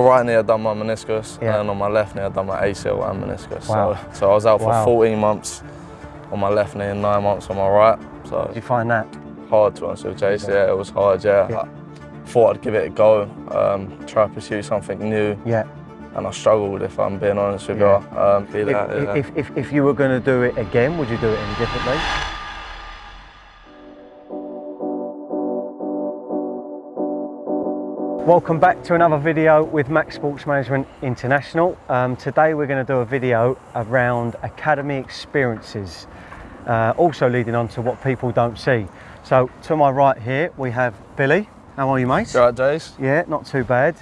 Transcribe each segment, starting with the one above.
Right knee I done my meniscus, Yeah. and on my left knee I done my ACL and meniscus. Wow. So I was out for Wow. 14 months on my left knee and 9 months on my right. So Did you find that? hard, to be honest with Jace. Yeah, it was hard. Yeah. Yeah. I thought I'd give it a go, try to pursue something new. Yeah. And I struggled, if I'm being honest with Yeah. you. If you were going to do it again, would you do it any differently? Welcome back to another video with Max Sports Management International. Today we're going to do a video around academy experiences, also leading on to what people don't see. So to my right here we have Billy. How are you, mate? You all right, Jace? Yeah, not too bad.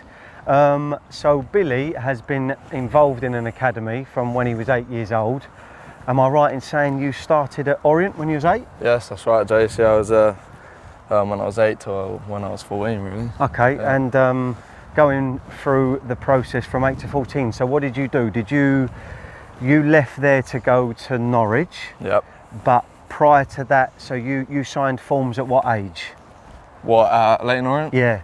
So Billy has been involved in an academy from when he was 8 years old. Am I right in saying you started at Orient when you was 8? Yes, that's right, Jace. Yeah, I was when I was 8 to when I was 14, really. Okay, Yeah. and going through the process from 8 to 14, so what did you do? You left there to go to Norwich? Yep. But prior to that, so you signed forms at what age? What, Leyton Orient? Yeah.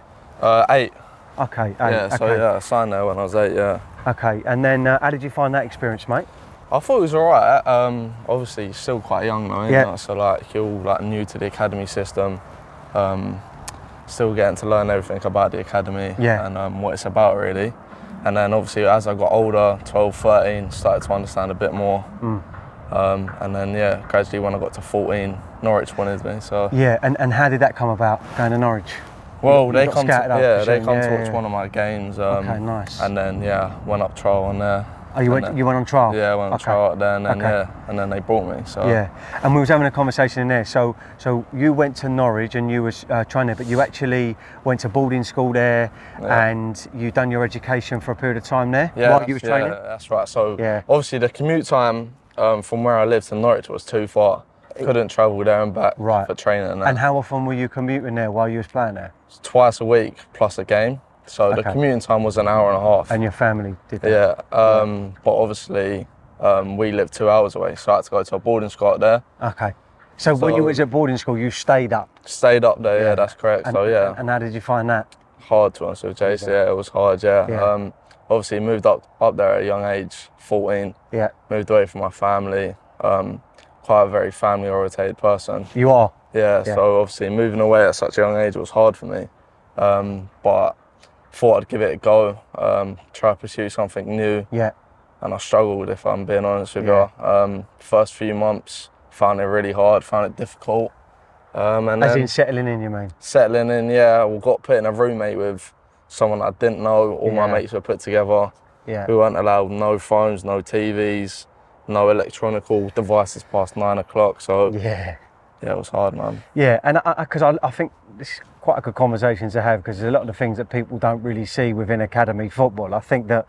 8. Okay, 8. Yeah, okay. so yeah, I signed there when I was 8, yeah. Okay, and then how did you find that experience, mate? I thought it was alright. Obviously, still quite young though, Yeah. so like you're all like new to the academy system. Still getting to learn everything about the academy. Yeah. And what it's about, really. And then obviously as I got older, 12, 13, started to understand a bit more. And then yeah, gradually when I got to 14, Norwich wanted me. So Yeah, and how did that come about, going to Norwich? well, You they got come to, scouted up, yeah, they presume. come Yeah, to watch yeah. one of my games. Okay, nice. And then yeah, went up trial on there. Oh, you went on trial? Yeah, I went on Okay. trial out there, and then Okay. yeah, and then they brought me. So Yeah, and we was having a conversation in there. So you went to Norwich and you was trying there, but you actually went to boarding school there, Yeah. and you done your education for a period of time there yeah, while you was training. yeah, that's right. So Yeah. obviously the commute time from where I lived to Norwich was too far. Couldn't travel there and back Right. for training and that. And how often were you commuting there while you was playing there? It's twice a week plus a game. So the Okay. commuting time was an hour and a half. And your family did that? Yeah, but obviously we lived 2 hours away, so I had to go to a boarding school out there. Okay. So when you was at boarding school, you stayed up? Stayed up there, yeah, that's correct. And, So yeah, And how did you find that? hard, to be honest with you, Jace. Yeah, it was hard. Yeah. Yeah. Obviously moved up there at a young age, 14. Yeah. Moved away from my family. Quite a very family orientated person. You are? Yeah, Yeah. so obviously moving away at such a young age was hard for me. But thought I'd give it a go, try to pursue something new. Yeah. And I struggled, if I'm being honest with Yeah. you. First few months, found it really hard, found it difficult. And As then in settling in, you mean? settling in, yeah, we got put in a roommate with someone I didn't know. All my Yeah. mates were put together. Yeah. We weren't allowed no phones, no TVs, no electronical devices past 9 o'clock. So Yeah. yeah, it was hard, man. Yeah, and because I think this is quite a good conversation to have, because there's a lot of the things that people don't really see within academy football. I think that,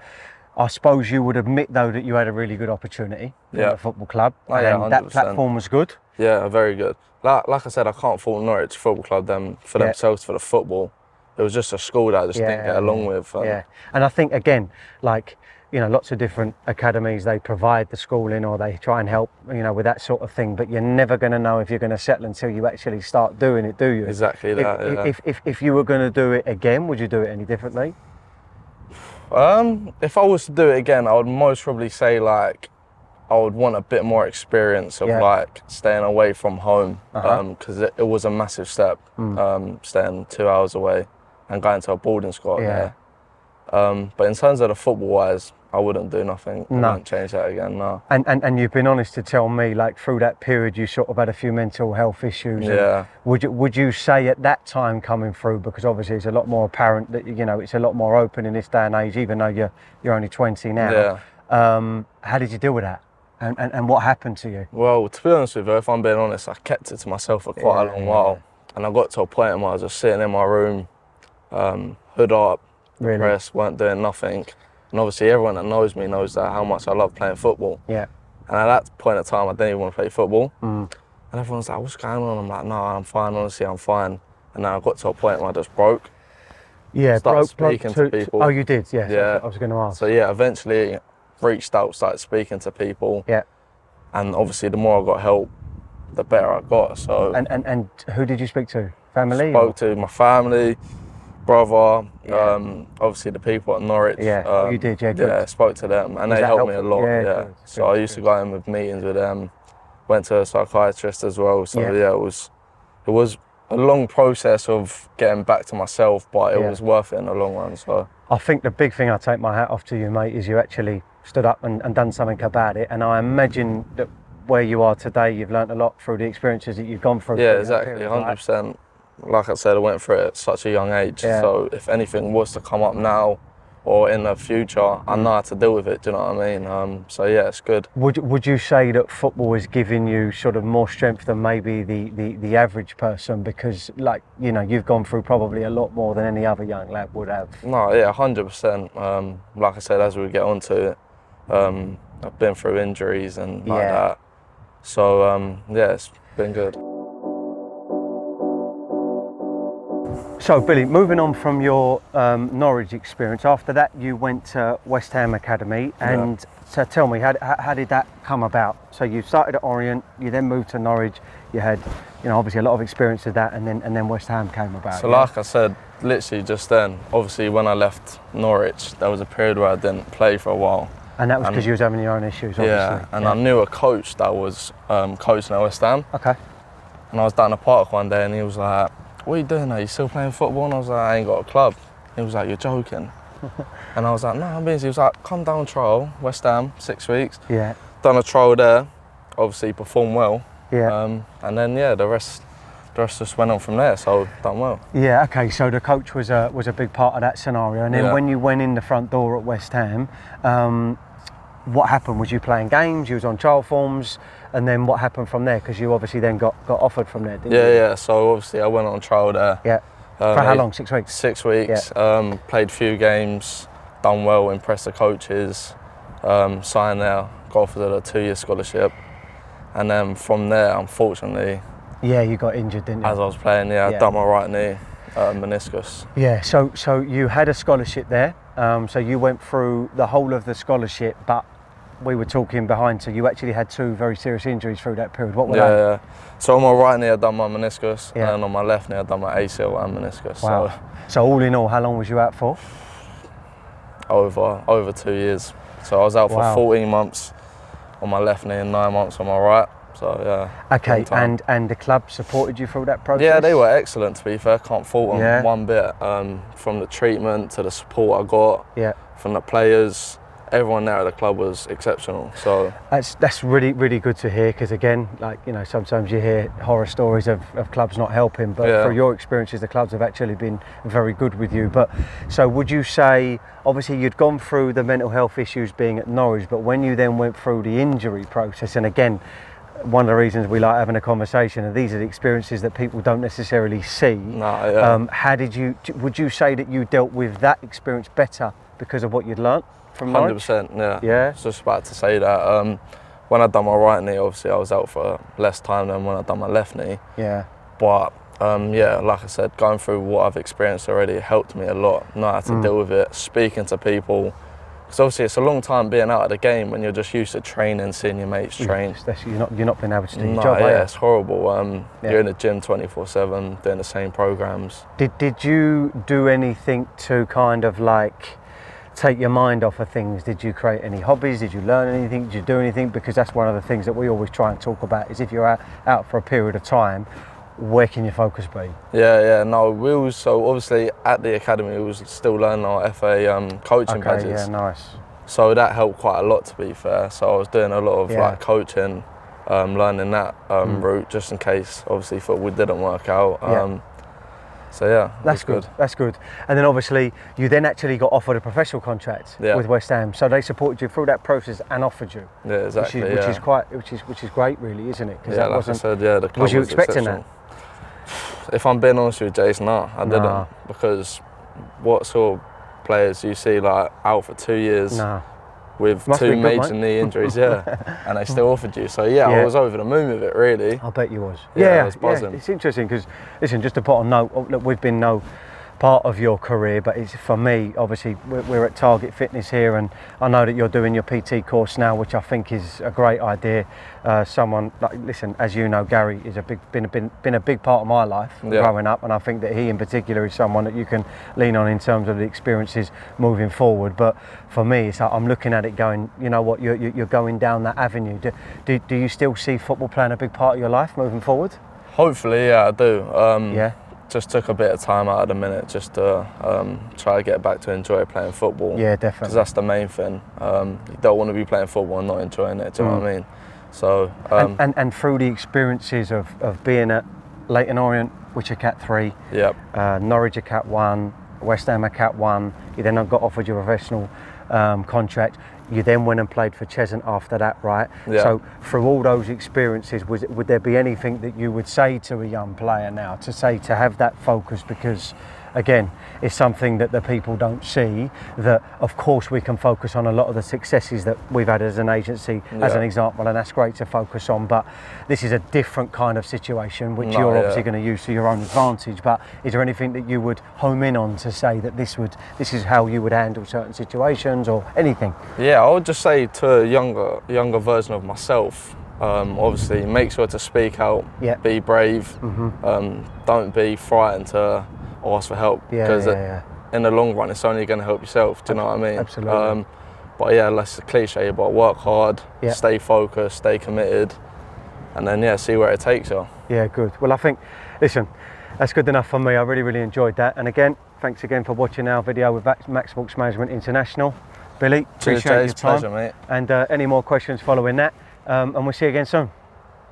I suppose you would admit though that you had a really good opportunity in Yeah. the football club, Oh, yeah, and that 100%. platform was good. Yeah, very good. Like I said, I can't fault Norwich Football Club for Yeah. themselves for the football. It was just a school that I just didn't get along with. Yeah, and I think again, like, you know, lots of different academies, they provide the schooling or they try and help, you know, with that sort of thing. But you're never going to know if you're going to settle until you actually start doing it, do you? Exactly that. Yeah. If you were going to do it again, would you do it any differently? If I was to do it again, I would most probably say like I would want a bit more experience of Yeah. like staying away from home, Uh-huh. because it was a massive step, staying 2 hours away and going to a boarding school Yeah. there. But in terms of the football wise, I wouldn't do nothing. I No. wouldn't change that again. No. And you've been honest to tell me, like, through that period you sort of had a few mental health issues. And Yeah. would you say at that time coming through, because obviously it's a lot more apparent that, you know, it's a lot more open in this day and age, even though you're only 20 now. Yeah. How did you deal with that? And what happened to you? Well, to be honest with you, if I'm being honest, I kept it to myself for quite a long while. And I got to a point where I was just sitting in my room, hood up, Really? depressed, weren't doing nothing. And obviously everyone that knows me knows that how much I love playing football. Yeah. And at that point in time, I didn't even want to play football. And everyone's like, what's going on? I'm like, no, I'm fine, honestly, I'm fine. And then I got to a point where I just broke. Yeah, Started speaking to people. Oh, you did, yes. Yeah. I was going to ask. So yeah, eventually reached out, started speaking to people. Yeah. And obviously the more I got help, the better I got. So And who did you speak to? Family? spoke to my family, brother, obviously the people at Norwich. Yeah, you did, yeah, good. Yeah, spoke to them, and Was they that helped me a helpful? lot. Yeah, Yeah, good, so good, I used to good. go in with meetings with them. Went to a psychiatrist as well. So yeah, it was a long process of getting back to myself, but it was worth it in the long run. So I think the big thing I take my hat off to you, mate, is you actually stood up and done something about it. And I imagine that where you are today, you've learnt a lot through the experiences that you've gone through. yeah, through that exactly, period, 100%. Like I said, I went through it at such a young age. Yeah. So if anything was to come up now or in the future, I know how to deal with it. Do you know what I mean? So yeah, it's good. Would you say that football has given you sort of more strength than maybe the average person? Because, like, you know, you've gone through probably a lot more than any other young lad would have. No, yeah, 100%. Like I said, as we get onto it, I've been through injuries and like that. So yeah, it's been good. So, Billy, moving on from your Norwich experience, after that you went to West Ham Academy, and so tell me, how did that come about? So you started at Orient, you then moved to Norwich, you had, you know, obviously a lot of experience with that, and then West Ham came about. So like I said, literally just then, obviously when I left Norwich, there was a period where I didn't play for a while. And that was because you was having your own issues, obviously. Yeah, and I knew a coach that was coaching at West Ham. Okay. And I was down the park one day and he was like, "What are you doing? Are you still playing football?" And I was like, "I ain't got a club." He was like, "You're joking." And I was like, "No, I'm busy." He was like, "Come down trial, West Ham, 6 weeks." Yeah. Done a trial there, obviously performed well. Yeah. And then the rest just went on from there. So done well. Yeah. Okay. So the coach was a big part of that scenario. And then when you went in the front door at West Ham, what happened? Was you playing games? You was on trial forms, and then what happened from there? Because you obviously then got offered from there, didn't you? Yeah. So obviously I went on trial there. Yeah. For how long? 6 weeks? 6 weeks. Yeah. Played a few games, done well, impressed the coaches, signed there, got offered a 2-year scholarship. And then from there, unfortunately... Yeah, you got injured, didn't you? As I was playing, I done my right knee, meniscus. Yeah, so you had a scholarship there. So you went through the whole of the scholarship, but we were talking behind, so you actually had 2 very serious injuries through that period. What were they? Yeah. So on my right knee, I done my meniscus, and on my left knee, I done my ACL and meniscus. Wow. So all in all, how long was you out for? Over 2 years. So I was out for 14 months on my left knee and 9 months on my right. So yeah. Okay, and the club supported you through that process? Yeah, they were excellent, to be fair. Can't fault them one bit. From the treatment to the support I got from the players, everyone there at the club was exceptional. So that's really, really good to hear, because again, like, you know, sometimes you hear horror stories of clubs not helping, but through your experiences, the clubs have actually been very good with you. But so would you say, obviously you'd gone through the mental health issues being at Norwich, but when you then went through the injury process, and again, one of the reasons we like having a conversation, and these are the experiences that people don't necessarily see. How did you, would you say that you dealt with that experience better because of what you'd learnt from Norwich? 100%, yeah. I was just about to say that. When I done my right knee, obviously I was out for less time than when I done my left knee. Yeah. But like I said, going through what I've experienced already helped me a lot. Know how to deal with it, speaking to people. Because obviously it's a long time being out of the game when you're just used to training, seeing your mates train. You're not being able to do your job. It's horrible. You're in the gym 24/7, doing the same programs. Did you do anything to kind of like take your mind off of things? Did you create any hobbies? Did you learn anything? Did you do anything? Because that's one of the things that we always try and talk about, is if you're out for a period of time, where can your focus be? No, we was, so obviously at the academy we was still learning our FA coaching badges. Yeah, nice. So that helped quite a lot, to be fair. So I was doing a lot of like coaching, learning that route, just in case obviously football didn't work out. So yeah, that's good. That's good. And then obviously you then actually got offered a professional contract with West Ham. So they supported you through that process and offered you. Yeah, exactly. Which is great, really, isn't it? Yeah, like I said, the club was you expecting that? If I'm being honest with you, Jason, no, I didn't. Because what sort of players do you see like out for 2 years with 2 major knee injuries, and they still offered you? So I was over the moon with it, really. I bet you was. I was buzzing. It's interesting because, listen, just to put on note, look, we've been no part of your career, but it's for me, obviously we're at Target Fitness here, and I know that you're doing your PT course now, which I think is a great idea. Someone like, listen, as you know, Gary is been a big part of my life growing up, and I think that he in particular is someone that you can lean on in terms of the experiences moving forward. But for me, it's like I'm looking at it going, you know what, you're going down that avenue. Do you still see football playing a big part of your life moving forward? Hopefully, yeah, I do. Yeah. Just took a bit of time out at the minute just to try to get back to enjoy playing football. Yeah, definitely. Because that's the main thing. You don't want to be playing football and not enjoying it, do you know what I mean? So, and through the experiences of being at Leyton Orient, which are Cat 3, yep. Norwich are Cat 1, West Ham are Cat 1, you then got offered your professional contract. You then went and played for Cheshunt after that, right? Yeah. So through all those experiences, would there be anything that you would say to a young player now to have that focus? Because again, it's something that the people don't see, that of course we can focus on a lot of the successes that we've had as an agency, as an example, and that's great to focus on, but this is a different kind of situation which you're obviously going to use to your own advantage. But is there anything that you would home in on to say that this is how you would handle certain situations, or anything? Yeah, I would just say to a younger version of myself, obviously make sure to speak out, be brave, don't be frightened to ask for help, because in the long run it's only going to help yourself, do you know what I mean? Absolutely. But yeah, less cliche, but work hard, stay focused, stay committed, and then see where it takes you. Yeah, good. Well, I think, listen, that's good enough for me. I really enjoyed that, and again, thanks again for watching our video with Max Sports Management International. Billy, appreciate your time. Pleasure, mate. And any more questions following that, and we'll see you again soon.